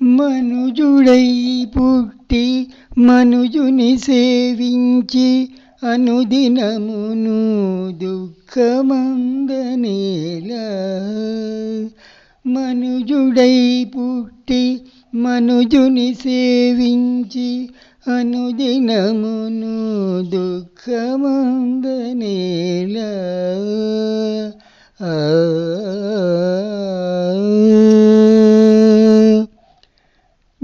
మనుజుడై పుట్టి మనుజుని సేవించి అనుదినమును దుఃఖమందనేలా. మనుజుడై పుట్టి మనుజుని సేవించి అనుదినమును దుఃఖమందనేలా.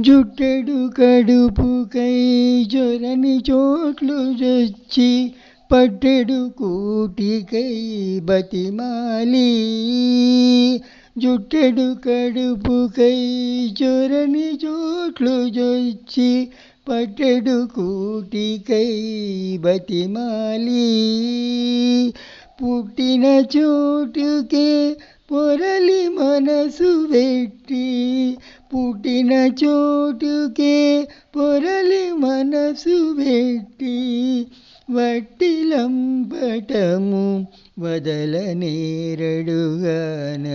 జుట్టెడు కడుపుకై జొరని చోట్లు జొచ్చి పట్టెడు కూటికై బతిమాలి. జుట్టెడు కడుపుకై జొరని చోట్లు జొచ్చి పట్టెడు కూటికై బతిమాలి. పుట్టిన చోటుకే పొరలి మనసు పెట్టి, పుట్టిన చోటుకే పొరలి మనసు పెట్టి వట్టిలంపటము వదలనేరడుగాన.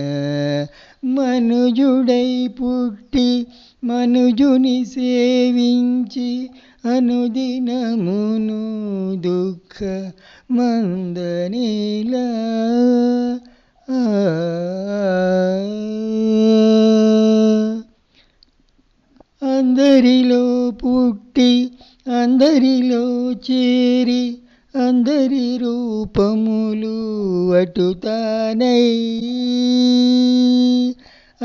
మనుజుడై పుట్టి మనుజుని సేవించి అనుదినమును దుఃఖమందనేలా. అందరిలో పుట్టి అందరిలో చేరి అందరి రూపములు అటుతానై.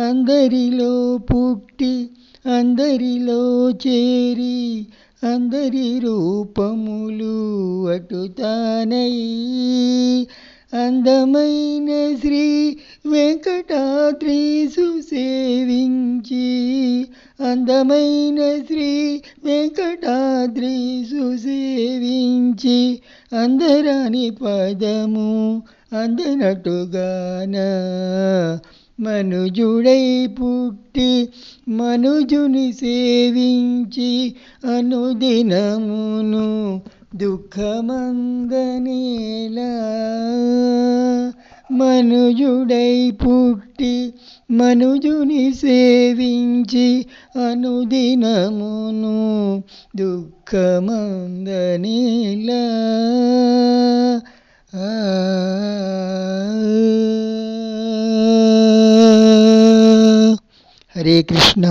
అందరిలో పుట్టి అందరిలో చేరి అందరి రూపములు అటుతానై. అందమైన శ్రీ వెంకటాద్రీసు సేవించి, అందమైన శ్రీ వెంకటాద్రీసు సేవించి అందరాని పదము అందనట్టుగాన. మనుజుడై పుట్టి మనుజుని సేవించి అనుదినమును దుఃఖమందనేలా. మనుజుడై పుట్టి మనుజుని సేవించి అనుదినమును దుఃఖమందనేలా. హరే కృష్ణ.